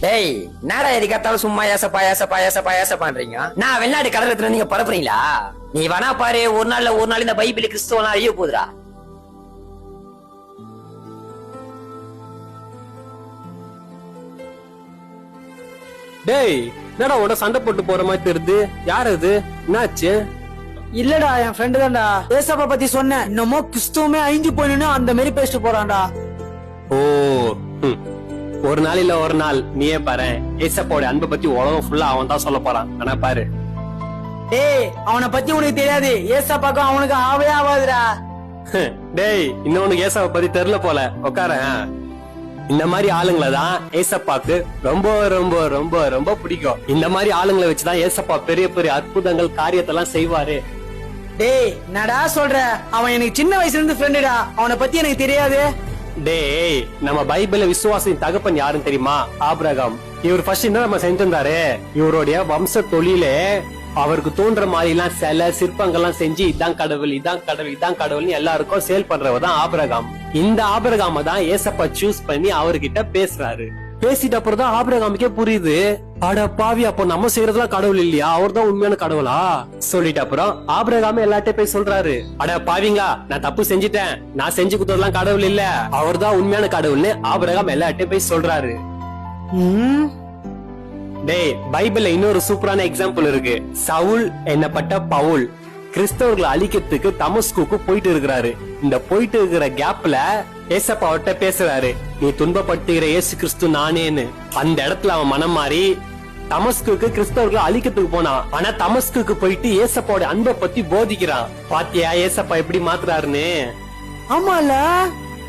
டேய் நாடா எதுக்காத்தாலும் சும்மா ஏசப்பா பண்றீங்க. நான் வெளிநாடு கடலத்துல நீங்க பரப்புறீங்களா? நீ வேணா பாரு, ஒரு நாள் இந்த பைபிள் கிறிஸ்துவலாம் அழிய போகுதுடா. டேய் என்னடா உட சண்டை போட்டு போற மாதிரி தெரியுது. யார் அது? என்னாச்சு? இல்லடா என் ஃப்ரெண்டு தான்டா. ஏசப்பா பத்தி சொன்னேன். இன்னமோ கிறிஸ்துவமே அழிஞ்சு போயின்னு அந்த மாதிரி பேசிட்டு போறான்டா. ஓ ஒரு நாள் இல்ல ஒரு நாள் நீயே பாரு, ஏசப்பாவோட அன்பை பத்தி உலகம் ஃபுல்லா அவன் தான் சொல்ல போறான். ஆனா பாரு, டேய் அவனை பத்தி உனக்கு தெரியாது. ஏசப்பாக்கும் அவனுக்கு ஆவே ஆகாதுடா. டேய் இன்னொன்னு ஏசப்பா பத்தி தெரியல போல. உட்கார. இந்த மாதிரி ஆளுங்களை தான் ஏசப்பாக்கு ரொம்ப ரொம்ப ரொம்ப ரொம்ப பிடிக்கும். இந்த மாதிரி ஆளுங்களை வச்சுதான் ஏசப்பா பெரிய பெரிய அற்புதங்கள் காரியத்தெல்லாம் செய்வாரு. டேய் நடா சொல்ற, அவன் எனக்கு சின்ன வயசுல இருந்து ஃப்ரெண்டுடா. அவனை பத்தி எனக்கு தெரியாது. டேய் நம்ம பைபிள்ல விசுவாசின் தகப்பன் யாருன்னு தெரியுமா? ஆபிரகாம். இவர் ஃபர்ஸ்ட் என்ன நம்ம செஞ்சிருந்தாரு, இவருடைய வம்ச தொழிலே அவருக்கு தோன்ற மாதிரி எல்லாம் சில சிற்பங்கள்லாம் செஞ்சு இதான் கடவுள் இதான் கடவுள் இதான் கடவுள்னு எல்லாருக்கும் சேல் பண்றவர் தான் ஆபிரகாம். இந்த ஆபிரகாம தான் ஏசப்பா சூஸ் பண்ணி அவர்கிட்ட பேசுறாரு. பேசிட்ட அப்புறம் தான் ஆபிரகாமுக்கே புரியுது, அட பாவி அப்போ நம்ம செய்யறதுலாம் கடவுள் இல்லையா, அவர் தான் உண்மையான கடவுளா சொல்லிட்டு அப்புறம் ஆபிரகாமே எல்லார்ட்டையும் போய் சொல்றாரு, அட பாவிங்களா நான் தப்பு செஞ்சுட்டேன், நான் செஞ்சு கொடுத்ததெல்லாம் கடவுள் இல்ல, அவர் தான் உண்மையான கடவுள்னு ஆபிரகாம் எல்லார்ட்டையும் போய் சொல்றாரு. டேய் பைபிள்ல இன்னொரு சூப்பரான எக்ஸாம்பிள் இருக்கு. சவுல் என்னப்பட்ட பவுல் கிறிஸ்தவர்களை அழிக்கிறதுக்கு தமஸ்குக்கு போயிட்டு இருக்கிறாரு. இந்த போயிட்டு இருக்கிற கேப்ல ஏசப்பா அவர்கிட்ட பேசுறாரு, நீ துன்பப்படுத்துகிற இயேசு கிறிஸ்து நானேன்னு. அந்த இடத்துல அவன் மனம் மாறி தமஸ்குக்கு கிறிஸ்தவர்களை அழிக்கிறதுக்கு போனான். ஆனா தமஸ்குக்கு போயிட்டு ஏசப்பாவோட அன்பை பத்தி போதிக்கிறான். பாத்தியா ஏசப்பா எப்படி மாத்துறாருன்னு? ஆமால.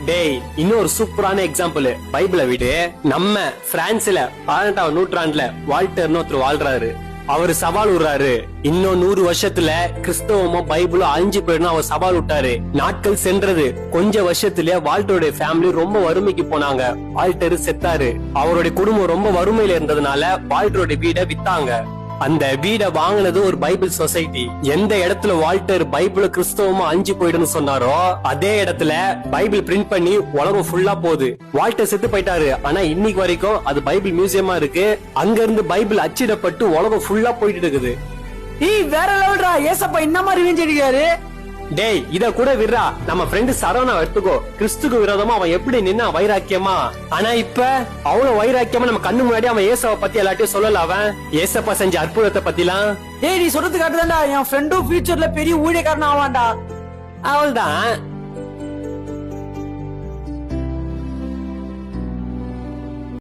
டேய் இன்னொரு சூப்பரான எக்ஸாம்பிள் பைபிள விடு. நம்ம பிரான்ஸ்ல 18ஆம் நூற்றாண்டுல வால்டர்னு ஒருத்தர் வாழ்றாரு. அவரு சவால் விடுறாரு, இன்னும் 100 வருஷத்துல கிறிஸ்தவமும் பைபிளும் அழிஞ்சு போயிடும் அவர் சவால் விட்டாரு. நாட்கள் சென்றது. கொஞ்ச வருஷத்துல வால்டருடைய ஃபேமிலி ரொம்ப வறுமைக்கு போனாங்க. வால்டர் செத்தாரு. அவருடைய குடும்பம் ரொம்ப வறுமையில இருந்ததுனால வால்டருடைய வீடை வித்தாங்க. அந்த வீடை வாங்கினது ஒரு பைபிள் சொசைட்டி. எந்த இடத்துல வால்டர் பைபிள் கிறிஸ்தவமா அழிஞ்சு போயிடுன்னு சொன்னாரோ அதே இடத்துல பைபிள் பிரிண்ட் பண்ணி உலகம் ஃபுல்லா போகுது. வால்டர் செத்து போயிட்டாரு, ஆனா இன்னைக்கு வரைக்கும் அது பைபிள் மியூசியமா இருக்கு. அங்க இருந்து பைபிள் அச்சிடப்பட்டு உலகம் ஃபுல்லா போயிட்டு இருக்குது. ஏய் வேற லெவல்டா. ஏசப்பா என்ன மாதிரி ரிவெஞ்ச் எடுக்காரு. டேய் இத கூட விடுறா, நம்ம ஃப்ரெண்டு சரவணா எடுத்துக்கோ. கிறிஸ்துக்கு விரோதமா அவன் எப்படி நின்னா வைராக்கியமா, ஆனா இப்ப அவ்வளவு வைராக்கியமா நம்ம கண்ணு முன்னாடி அவன் ஏசப்பா பத்தி எல்லாத்தையும் சொல்லல. அவன் ஏசப்பா செஞ்ச அற்புதத்தை பத்திலாம். டேய் நீ சொல்றது காட்டுதான்டா. என் ஃப்ரெண்டும் ஃபியூச்சர்ல பெரிய ஊழியக்காரன் ஆவான்டா. அவள்தான்